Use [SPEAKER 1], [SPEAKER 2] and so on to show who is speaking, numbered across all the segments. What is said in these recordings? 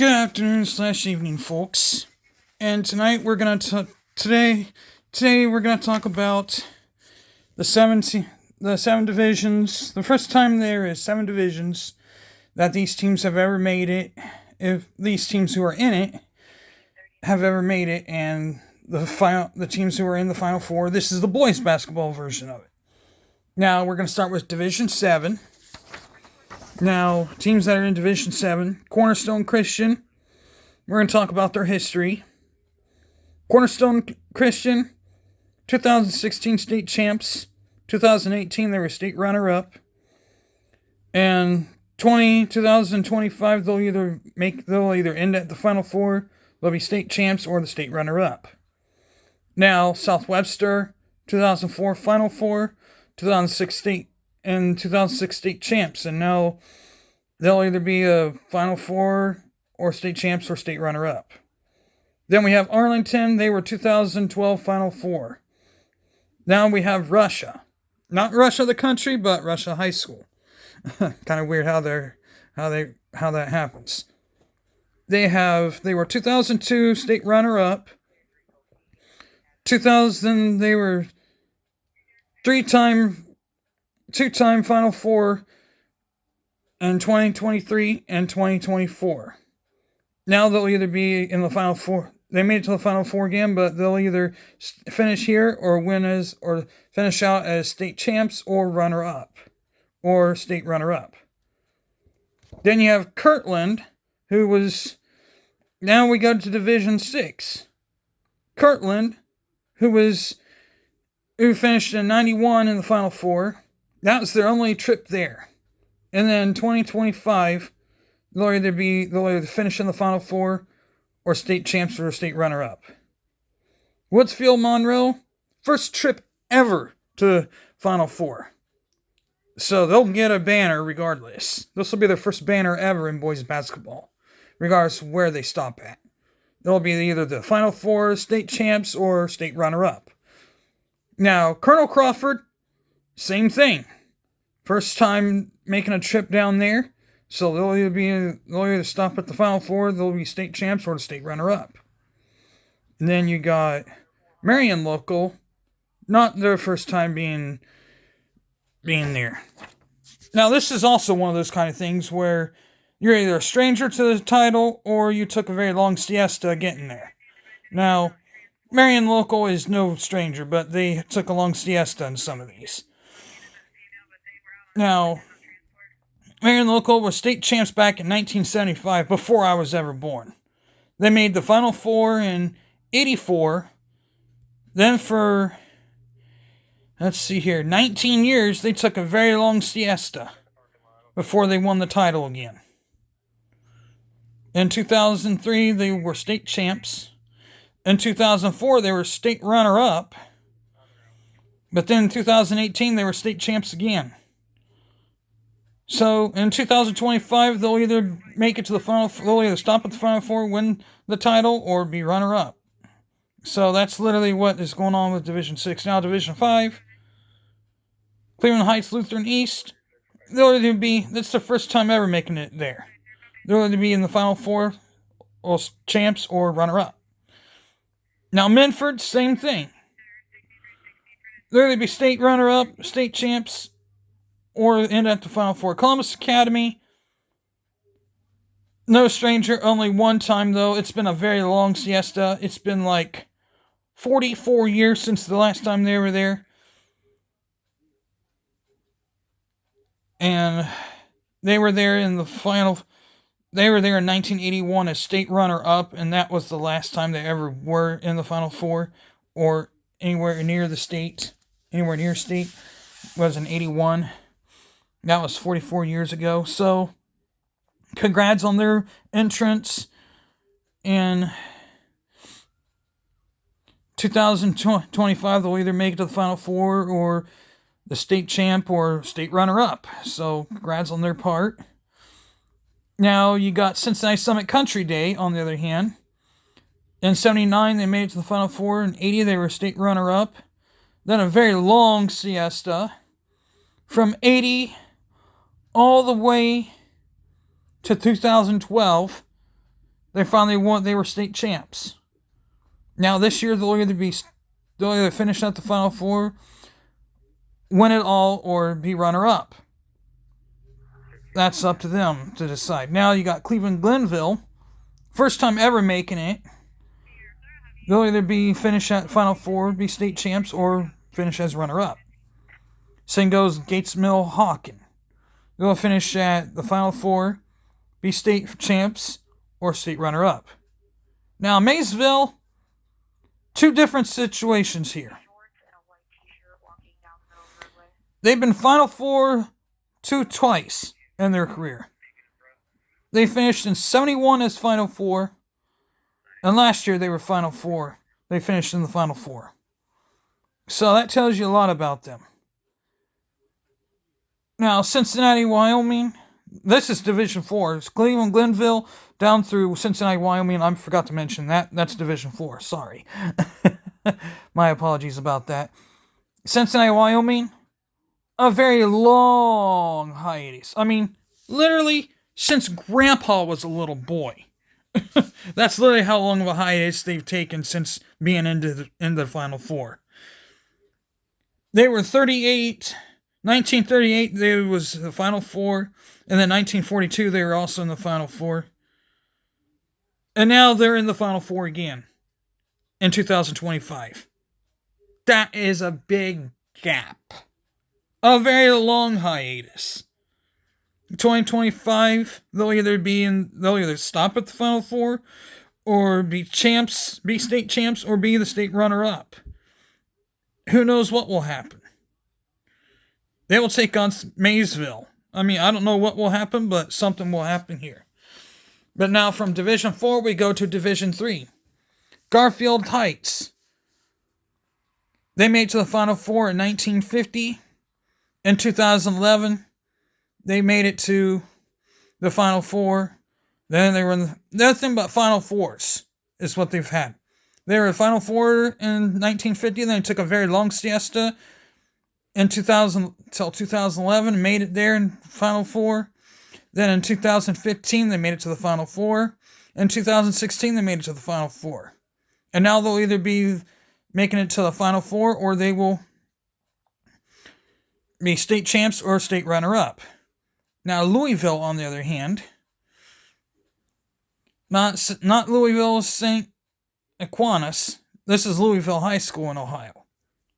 [SPEAKER 1] Good afternoon / evening, folks. And tonight we're gonna today we're gonna talk about the seven divisions. The first time there is 7 divisions that these teams have ever made it. If these teams who are in it have ever made it, and the teams who are in the Final Four. This is the boys basketball version of it. Now we're gonna start with Division 7. Now, teams that are in Division 7, Cornerstone Christian. We're going to talk about their history. Cornerstone Christian, 2016 state champs. 2018, they were state runner-up. And 2025, they'll either end at the Final Four, they'll be state champs, or the state runner-up. Now, Southwestern, 2004 Final Four, 2006 state champs, and now they'll either be a Final Four or state champs or state runner-up. Then we have Arlington. They were 2012 Final Four. Now we have Russia, not Russia the country, but Russia High School. Kind of weird how that happens. They were 2002 state runner-up. 2000 they were two-time Final Four in 2023 and 2024. Now they'll either be in the Final Four. They made it to the Final Four again, but they'll either finish here or finish out as state champs or runner-up or state runner-up. Then you have Kirtland, who was. Now we go to Division 6. Kirtland, who finished in 91 in the Final Four. That was their only trip there. And then 2025, they'll either finish in the Final Four or state champs or state runner-up. Woodsfield Monroe, first trip ever to Final Four. So they'll get a banner regardless. This will be their first banner ever in boys basketball, regardless of where they stop at. They'll be either the Final Four, state champs, or state runner-up. Now, Colonel Crawford, same thing. First time making a trip down there. So they'll either stop at the Final Four, they'll be state champs, or the state runner-up. And then you got Marion Local, not their first time being there. Now this is also one of those kind of things where you're either a stranger to the title or you took a very long siesta getting there. Now, Marion Local is no stranger, but they took a long siesta in some of these. Now, Marion Local was state champs back in 1975, before I was ever born. They made the Final Four in 84. Then for, 19 years, they took a very long siesta before they won the title again. In 2003, they were state champs. In 2004, they were state runner-up. But then in 2018, they were state champs again. So in 2025, they'll either make it to the Final Four, they'll either stop at the Final Four, win the title, or be runner-up. So that's literally what is going on with Division 6. Now Division 5, Cleveland Heights Lutheran East, that's the first time ever making it there. They'll either be in the Final Four, or champs, or runner-up. Now Minford, same thing. They'll either be state runner-up, state champs, or end at the Final Four. Columbus Academy, no stranger, only one time though. It's been a very long siesta. It's been like 44 years since the last time they were there. And they were there in 1981 as state runner-up, and that was the last time they ever were in the Final Four or anywhere near state. Was in 81. That was 44 years ago. So, congrats on their entrance in 2025. They'll either make it to the Final Four or the state champ or state runner-up. So, congrats on their part. Now, you got Cincinnati Summit Country Day, on the other hand. In 79, they made it to the Final Four. In 80, they were state runner-up. Then a very long siesta. From 80 all the way to 2012, they finally won. They were state champs. Now this year they'll either finish at the Final Four, win it all, or be runner-up. That's up to them to decide. Now you got Cleveland Glenville, first time ever making it. They'll either be finish at Final Four, be state champs, or finish as runner-up. Same goes Gates Mill Hawken. They'll finish at the Final Four, be state champs, or state runner-up. Now Maysville, two different situations here. They've been Final Four twice in their career. They finished in 71 as Final Four, and last year they were Final Four. They finished in the Final Four. So that tells you a lot about them. Now, Cincinnati, Wyoming, this is Division 4. It's Cleveland, Glenville, down through Cincinnati, Wyoming. I forgot to mention that. That's Division 4. Sorry. My apologies about that. Cincinnati, Wyoming, a very long hiatus. I mean, literally, since Grandpa was a little boy. That's literally how long of a hiatus they've taken since being into the Final Four. They were 38... 1938, they was the Final Four. And then 1942, they were also in the Final Four. And now they're in the Final Four again in 2025. That is a big gap. A very long hiatus. 2025, they'll either stop at the Final Four, or be champs, be state champs, or be the state runner-up. Who knows what will happen? They will take on Maysville. I mean, I don't know what will happen, but something will happen here. But now from Division 4, we go to Division 3. Garfield Heights. They made it to the Final Four in 1950. In 2011, they made it to the Final Four. Then they were nothing but Final Fours is what they've had. They were in Final Four in 1950, then they took a very long siesta in 2000 till 2011 and made it there in Final Four. Then in 2015 they made it to the Final Four. In 2016 they made it to the Final Four. And now they'll either be making it to the Final Four, or they will be state champs or state runner-up. Now Louisville, on the other hand, not Louisville St. Aquinas. This is Louisville High School in Ohio.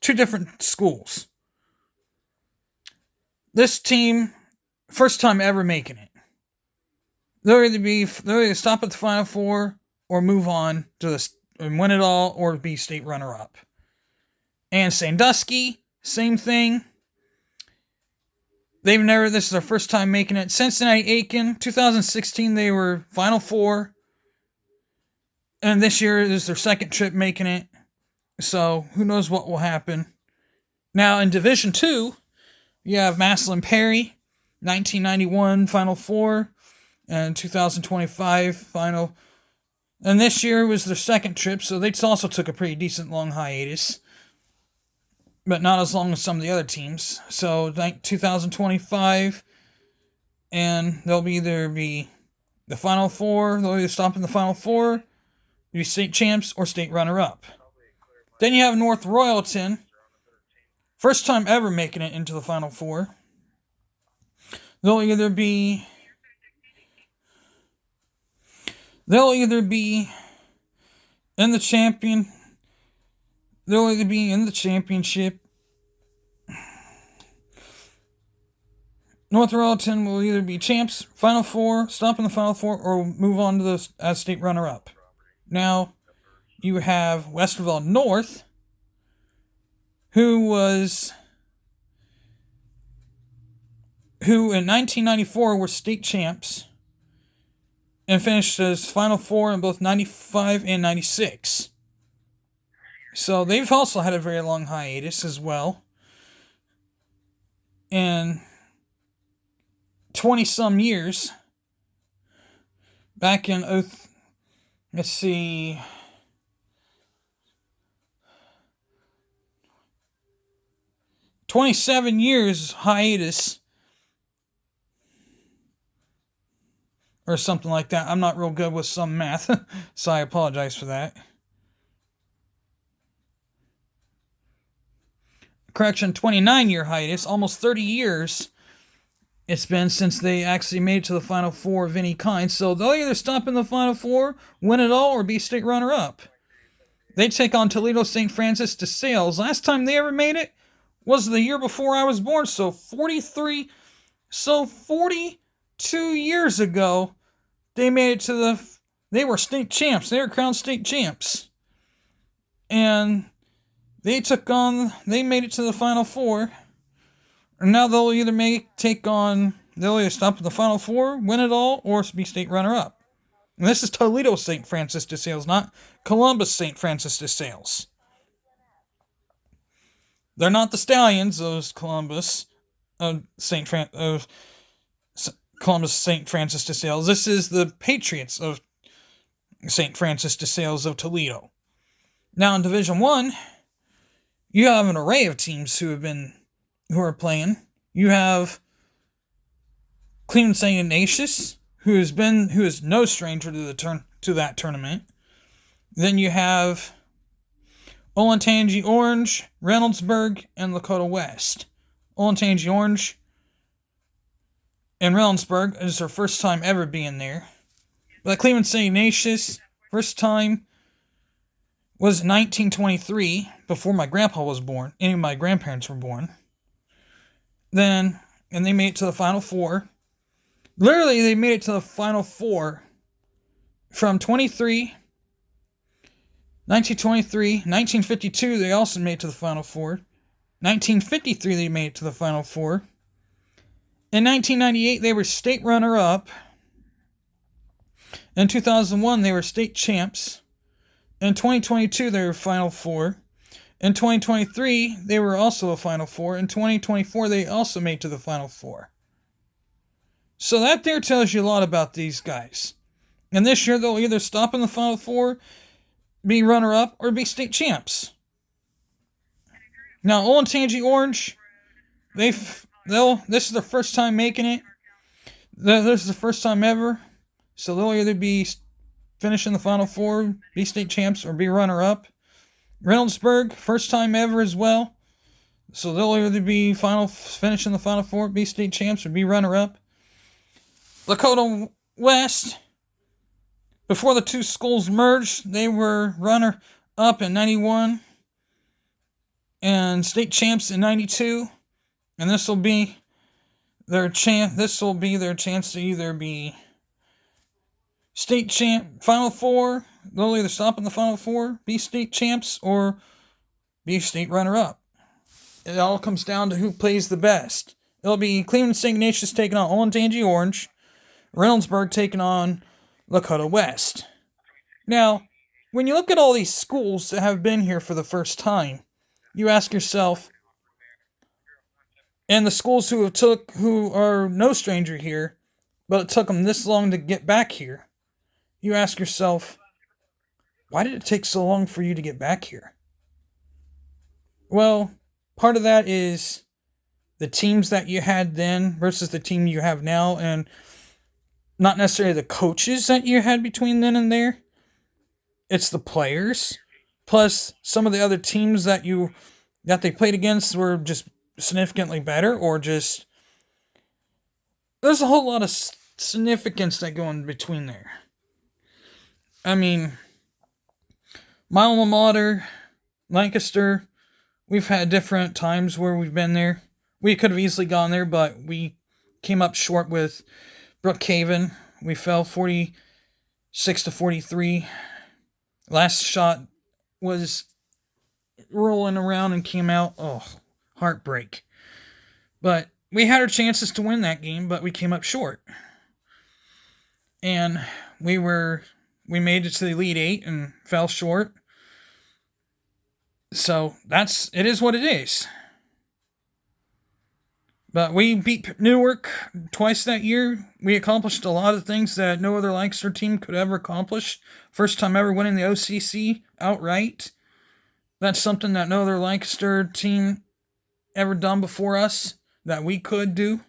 [SPEAKER 1] Two different schools. This team, first time ever making it. They'll either stop at the Final Four or move on to and win it all, or be state runner-up. And Sandusky, same thing. This is their first time making it. Cincinnati Aiken, 2016 they were Final Four. And this year is their second trip making it. So who knows what will happen. Now in Division 2, you have Massillon Perry, 1991 Final Four, and 2025 Final. And this year was their second trip, so they also took a pretty decent long hiatus. But not as long as some of the other teams. So 2025, and they'll either be the Final Four, they'll either stop in the Final Four, be state champs, or state runner-up. Then you have North Royalton, first time ever making it into the Final Four. They'll either be in the champion. They'll either be in the championship. North Royalton will either be champs, Final Four, stop in the Final Four, or move on to as state runner-up. Now, you have Westerville North, who in 1994 were state champs and finished as Final Four in both 95 and 96. So they've also had a very long hiatus as well. And 20-some years, back in, 27 years hiatus or something like that. I'm not real good with some math, so I apologize for that. Correction, 29-year hiatus, almost 30 years it's been since they actually made it to the Final Four of any kind. So they'll either stop in the Final Four, win it all, or be state runner-up. They take on Toledo St. Francis de Sales. Last time they ever made it was the year before I was born, so 42 years ago, they made it to they were state champs. They were crowned state champs. And they made it to the Final Four. And now they'll either they'll either stop in the Final Four, win it all, or be state runner-up. And this is Toledo St. Francis de Sales, not Columbus St. Francis de Sales. They're not the Stallions, those Columbus St. Francis de Sales. This is the Patriots of St. Francis de Sales of Toledo. Now in Division 1, you have an array of teams who are playing. You have Cleveland St. Ignatius, who is no stranger to that tournament. Then you have Olentangy Orange, Reynoldsburg, and Lakota West. Olentangy Orange and Reynoldsburg is their first time ever being there. But Cleveland St. Ignatius, first time was 1923, before my grandpa was born. Any of my grandparents were born. And they made it to the Final Four. Literally, they made it to the Final Four from 1923, 1952, they also made it to the Final Four. 1953, they made it to the Final Four. In 1998, they were state runner-up. In 2001, they were state champs. In 2022, they were Final Four. In 2023, they were also a Final Four. In 2024, they also made it to the Final Four. So that there tells you a lot about these guys. And this year, they'll either stop in the Final Four, be runner-up, or be state champs. Now, Olentangy Orange, this is their first time making it. This is the first time ever. So they'll either be finishing the Final Four, be state champs, or be runner-up. Reynoldsburg, first time ever as well. So they'll either be finishing the Final Four, be state champs, or be runner-up. Lakota West, before the two schools merged, they were runner-up in 91 and state champs in 92. And this will be their chance to either be state champ, Final Four. They'll either stop in the Final Four, be state champs, or be state runner-up. It all comes down to who plays the best. It'll be Cleveland St. Ignatius taking on Olentangy Orange, Reynoldsburg taking on Lakota West. Now, when you look at all these schools that have been here for the first time, you ask yourself, and the schools who are no stranger here, but it took them this long to get back here, you ask yourself, why did it take so long for you to get back here? Well, part of that is the teams that you had then versus the team you have now, and not necessarily the coaches that you had between then and there. It's the players, plus some of the other teams that they played against were just significantly better, or just there's a whole lot of significance that go in between there. I mean, my alma mater, Lancaster, we've had different times where we've been there. We could have easily gone there, but we came up short with Brookhaven. We fell 46-43. Last shot was rolling around and came out. Oh, heartbreak. But we had our chances to win that game, but we came up short. And we made it to the Elite Eight and fell short. So it is what it is. But we beat Newark twice that year. We accomplished a lot of things that no other Lancaster team could ever accomplish. First time ever winning the OCC outright. That's something that no other Lancaster team ever done before us that we could do.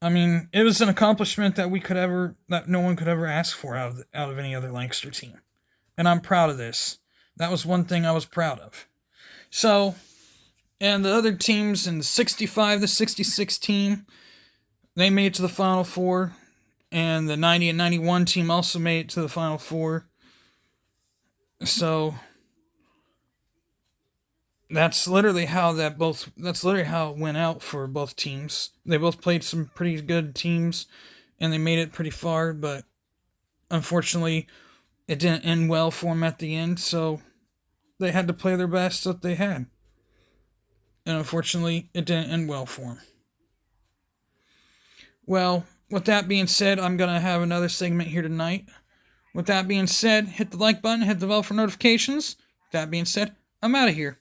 [SPEAKER 1] I mean, it was an accomplishment that no one could ever ask for out of any other Lancaster team, and I'm proud of this. That was one thing I was proud of. So, and the other teams in the 65 to 66 team, they made it to the Final Four, and the 90 and 91 team also made it to the Final Four. So that's literally how it went out for both teams. They both played some pretty good teams and they made it pretty far, but unfortunately it didn't end well for them at the end, so they had to play their best that they had. And unfortunately it didn't end well for them. Well, with that being said, I'm going to have another segment here tonight. With that being said, hit the like button, hit the bell for notifications. With that being said, I'm out of here.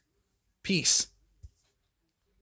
[SPEAKER 1] Peace.